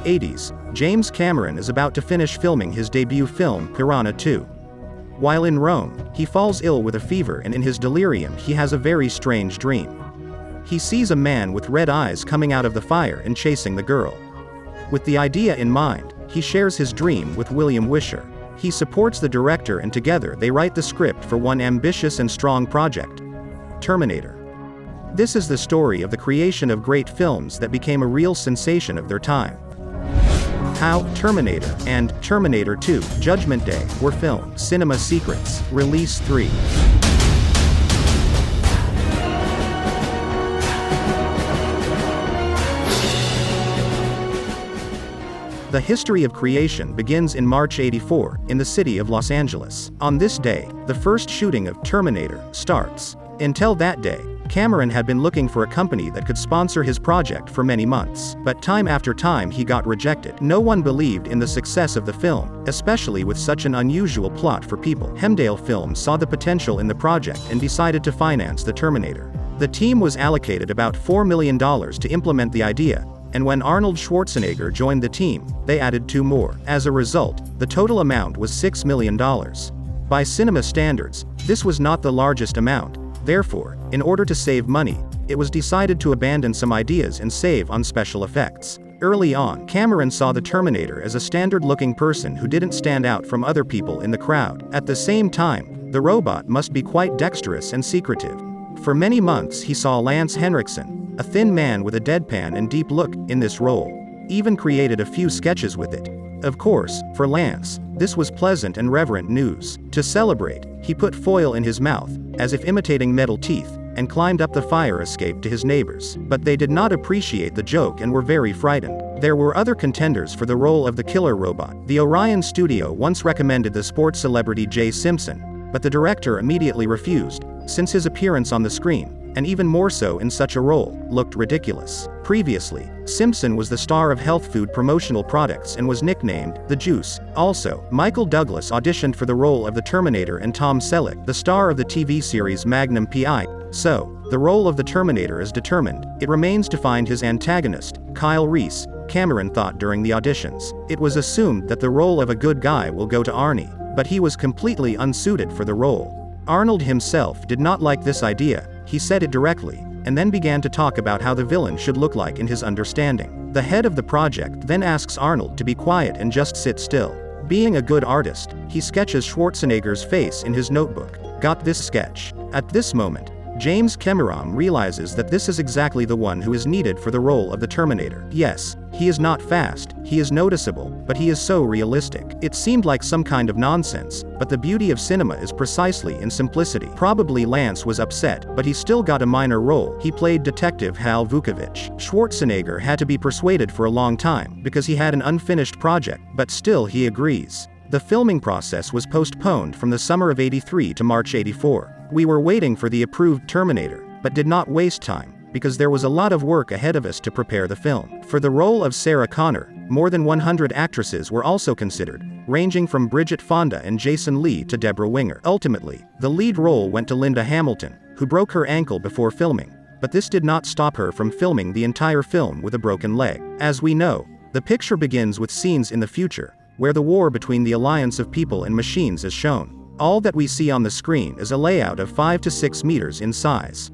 80s, James Cameron is about to finish filming his debut film, Piranha 2. While in Rome, he falls ill with a fever, and in his delirium he has a very strange dream. He sees a man with red eyes coming out of the fire and chasing the girl. With the idea in mind, he shares his dream with William Wisher. He supports the director, and together they write the script for one ambitious and strong project: Terminator. This is the story of the creation of great films that became a real sensation of their time. How Terminator and Terminator 2: Judgment Day were filmed. Cinema Secrets, Release 3. The history of creation begins in March '84, in the city of Los Angeles. On this day, the first shooting of Terminator starts. Until that day, Cameron had been looking for a company that could sponsor his project for many months. But time after time he got rejected. No one believed in the success of the film, especially with such an unusual plot for people. Hemdale Films saw the potential in the project and decided to finance the Terminator. The team was allocated about $4 million to implement the idea, and when Arnold Schwarzenegger joined the team, they added 2 more. As a result, the total amount was $6 million. By cinema standards, this was not the largest amount. Therefore, in order to save money, it was decided to abandon some ideas and save on special effects. Early on, Cameron saw the Terminator as a standard-looking person who didn't stand out from other people in the crowd. At the same time, the robot must be quite dexterous and secretive. For many months he saw Lance Henriksen, a thin man with a deadpan and deep look, in this role. Even created a few sketches with it. Of course, for Lance, this was pleasant and reverent news. To celebrate, he put foil in his mouth, as if imitating metal teeth, and climbed up the fire escape to his neighbors. But they did not appreciate the joke and were very frightened. There were other contenders for the role of the killer robot. The Orion studio once recommended the sports celebrity Jay Simpson, but the director immediately refused, since his appearance on the screen, and even more so in such a role, looked ridiculous. Previously, Simpson was the star of health food promotional products and was nicknamed The Juice. Also, Michael Douglas auditioned for the role of the Terminator, and Tom Selleck, the star of the TV series Magnum P.I. So, the role of the Terminator is determined. It remains to find his antagonist, Kyle Reese, Cameron thought during the auditions. It was assumed that the role of a good guy will go to Arnie, but he was completely unsuited for the role. Arnold himself did not like this idea. He said it directly, and then began to talk about how the villain should look like in his understanding. The head of the project then asks Arnold to be quiet and just sit still. Being a good artist, he sketches Schwarzenegger's face in his notebook. Got this sketch. At this moment, James Cameron realizes that this is exactly the one who is needed for the role of the Terminator. Yes, he is not fast, he is noticeable, but he is so realistic. It seemed like some kind of nonsense, but the beauty of cinema is precisely in simplicity. Probably Lance was upset, but he still got a minor role. He played Detective Hal Vukovich. Schwarzenegger had to be persuaded for a long time, because he had an unfinished project, but still he agrees. The filming process was postponed from the summer of '83 to March '84. We were waiting for the approved Terminator, but did not waste time, because there was a lot of work ahead of us to prepare the film. For the role of Sarah Connor, more than 100 actresses were also considered, ranging from Bridget Fonda and Jason Lee to Deborah Winger. Ultimately, the lead role went to Linda Hamilton, who broke her ankle before filming, but this did not stop her from filming the entire film with a broken leg. As we know, the picture begins with scenes in the future, where the war between the alliance of people and machines is shown. All that we see on the screen is a layout of 5 to 6 meters in size.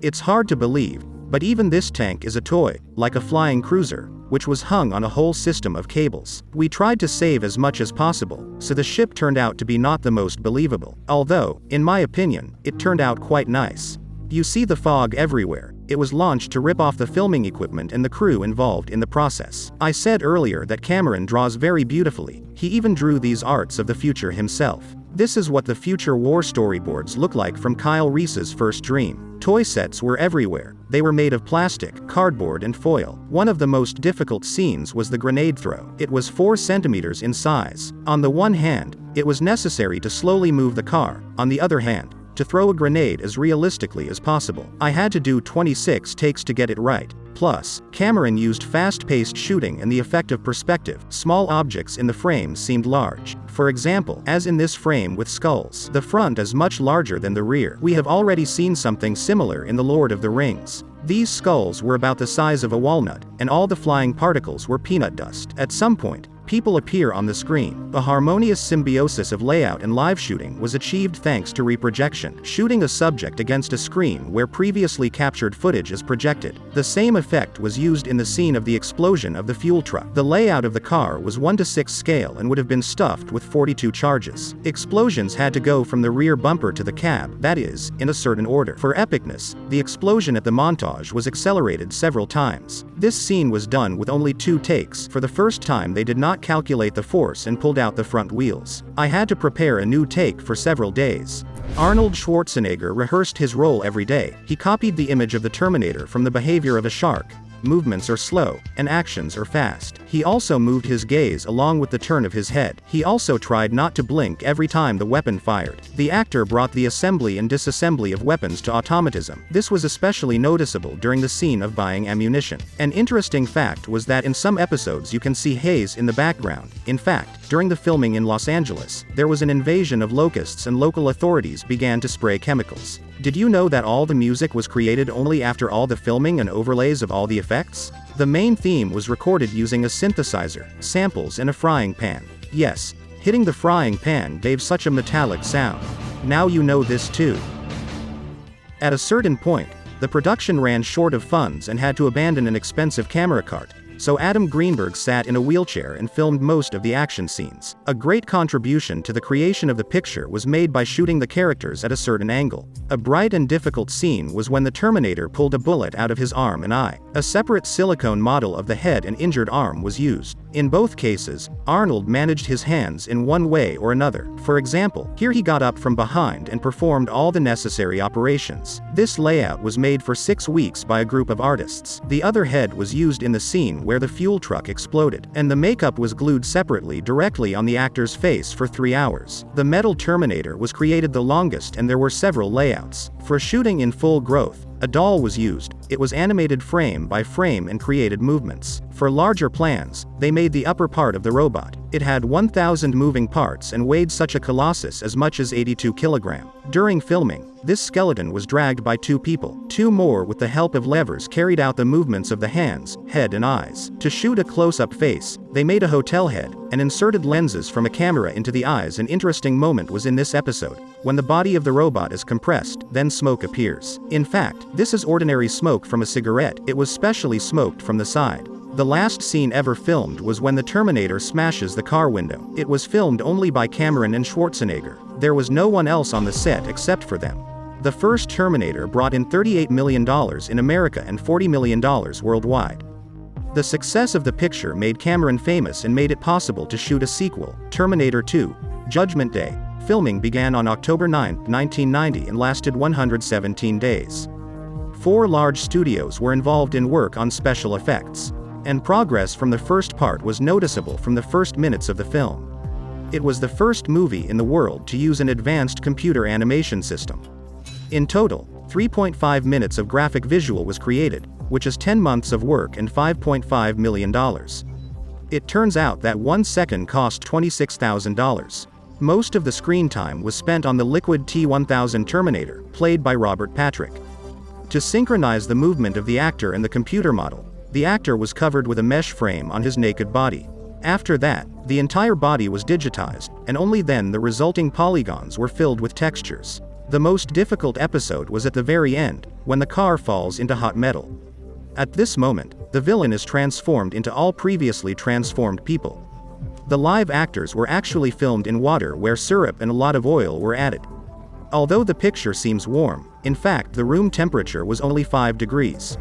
It's hard to believe, but even this tank is a toy, like a flying cruiser, which was hung on a whole system of cables. We tried to save as much as possible, so the ship turned out to be not the most believable. Although, in my opinion, it turned out quite nice. You see the fog everywhere. It was launched to rip off the filming equipment and the crew involved in the process. I said earlier that Cameron draws very beautifully. He even drew these arts of the future himself. This is what the future war storyboards look like from Kyle Reese's first dream. Toy sets were everywhere. They were made of plastic, cardboard and foil. One of the most difficult scenes was the grenade throw. It was 4 centimeters in size. On the one hand, it was necessary to slowly move the car. On the other hand, to throw a grenade as realistically as possible. I had to do 26 takes to get it right. Plus, Cameron used fast-paced shooting and the effect of perspective. Small objects in the frame seemed large. For example, as in this frame with skulls, the front is much larger than the rear. We have already seen something similar in The Lord of the Rings. These skulls were about the size of a walnut, and all the flying particles were peanut dust. At some point, people appear on the screen. The harmonious symbiosis of layout and live shooting was achieved thanks to reprojection, shooting a subject against a screen where previously captured footage is projected. The same effect was used in the scene of the explosion of the fuel truck. The layout of the car was 1:6 scale and would have been stuffed with 42 charges. Explosions had to go from the rear bumper to the cab, that is, in a certain order. For epicness, the explosion at the montage was accelerated several times. This scene was done with only 2 takes. For the first time they did not calculate the force and pulled out the front wheels. I had to prepare a new take for several days. Arnold Schwarzenegger rehearsed his role every day. He copied the image of the Terminator from the behavior of a shark. Movements are slow, and actions are fast. He also moved his gaze along with the turn of his head. He also tried not to blink every time the weapon fired. The actor brought the assembly and disassembly of weapons to automatism. This was especially noticeable during the scene of buying ammunition. An interesting fact was that in some episodes you can see haze in the background. In fact, during the filming in Los Angeles, there was an invasion of locusts and local authorities began to spray chemicals. Did you know that all the music was created only after all the filming and overlays of all the effects? The main theme was recorded using a synthesizer, samples and a frying pan. Yes, hitting the frying pan gave such a metallic sound. Now you know this too. At a certain point, the production ran short of funds and had to abandon an expensive camera cart. So Adam Greenberg sat in a wheelchair and filmed most of the action scenes. A great contribution to the creation of the picture was made by shooting the characters at a certain angle. A bright and difficult scene was when the Terminator pulled a bullet out of his arm and eye. A separate silicone model of the head and injured arm was used. In both cases, Arnold managed his hands in one way or another. For example, here he got up from behind and performed all the necessary operations. This layout was made for 6 weeks by a group of artists. The other head was used in the scene where the fuel truck exploded, and the makeup was glued separately directly on the actor's face for 3 hours. The metal Terminator was created the longest and there were several layouts. For shooting in full growth, a doll was used. It was animated frame by frame and created movements. For larger plans, they made the upper part of the robot. It had 1,000 moving parts and weighed such a colossus as much as 82 kilograms. During filming, this skeleton was dragged by 2 people. 2 more with the help of levers carried out the movements of the hands, head and eyes. To shoot a close-up face, they made a hotel head, and inserted lenses from a camera into the eyes. An interesting moment was in this episode. When the body of the robot is compressed, then smoke appears. In fact, this is ordinary smoke from a cigarette. It was specially smoked from the side. The last scene ever filmed was when the Terminator smashes the car window. It was filmed only by Cameron and Schwarzenegger. There was no one else on the set except for them. The first Terminator brought in $38 million in America and $40 million worldwide. The success of the picture made Cameron famous and made it possible to shoot a sequel, Terminator 2, Judgment Day. Filming began on October 9, 1990 and lasted 117 days. 4 large studios were involved in work on special effects, and progress from the first part was noticeable from the first minutes of the film. It was the first movie in the world to use an advanced computer animation system. In total, 3.5 minutes of graphic visual was created, which is 10 months of work and $5.5 million. It turns out that 1 second cost $26,000. Most of the screen time was spent on the liquid T-1000 Terminator, played by Robert Patrick. To synchronize the movement of the actor and the computer model, the actor was covered with a mesh frame on his naked body. After that, the entire body was digitized, and only then the resulting polygons were filled with textures. The most difficult episode was at the very end, when the car falls into hot metal. At this moment, the villain is transformed into all previously transformed people. The live actors were actually filmed in water where syrup and a lot of oil were added. Although the picture seems warm, in fact the room temperature was only 5 degrees.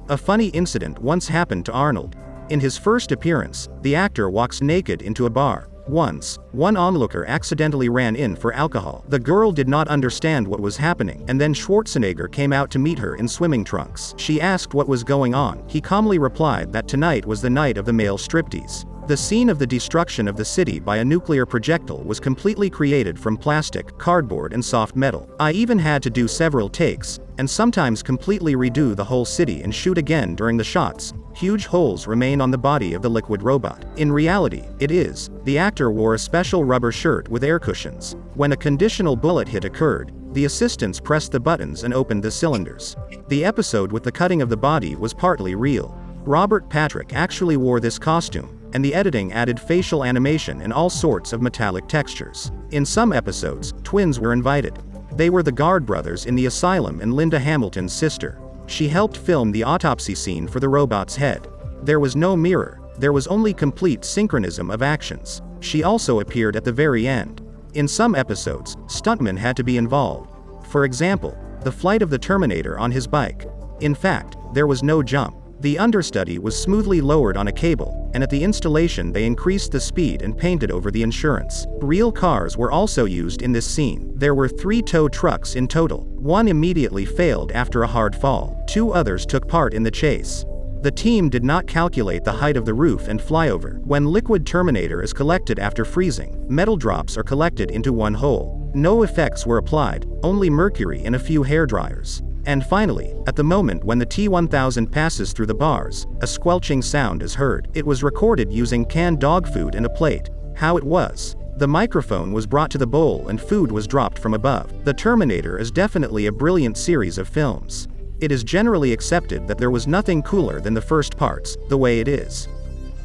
A funny incident once happened to Arnold. In his first appearance, the actor walks naked into a bar. Once, one onlooker accidentally ran in for alcohol. The girl did not understand what was happening, and then Schwarzenegger came out to meet her in swimming trunks. She asked what was going on. He calmly replied that tonight was the night of the male striptease. The scene of the destruction of the city by a nuclear projectile was completely created from plastic, cardboard and soft metal. I even had to do several takes, and sometimes completely redo the whole city and shoot again during the shots. Huge holes remain on the body of the liquid robot. In reality, the actor wore a special rubber shirt with air cushions. When a conditional bullet hit occurred, The assistants pressed the buttons and opened the cylinders. The episode with the cutting of the body was partly real. Robert Patrick actually wore this costume, and the editing added facial animation and all sorts of metallic textures. In some episodes, twins were invited. They were the Guard brothers in the asylum and Linda Hamilton's sister. She helped film the autopsy scene for the robot's head. There was no mirror, there was only complete synchronism of actions. She also appeared at the very end. In some episodes, stuntmen had to be involved. For example, the flight of the Terminator on his bike. In fact, there was no jump. The understudy was smoothly lowered on a cable, and at the installation they increased the speed and painted over the insurance. Real cars were also used in this scene. There were 3 tow trucks in total. One immediately failed after a hard fall. 2 others took part in the chase. The team did not calculate the height of the roof and flyover. When liquid Terminator is collected after freezing, metal drops are collected into one hole. No effects were applied, only mercury and a few hairdryers. And finally, at the moment when the T-1000 passes through the bars, a squelching sound is heard. It was recorded using canned dog food and a plate. How it was. The microphone was brought to the bowl and food was dropped from above. The Terminator is definitely a brilliant series of films. It is generally accepted that there was nothing cooler than the first parts, the way it is.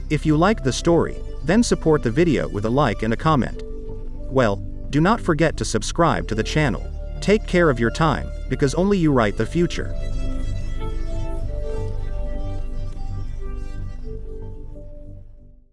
If you liked the story, then support the video with a like and a comment. Well, do not forget to subscribe to the channel. Take care of your time, because only you write the future.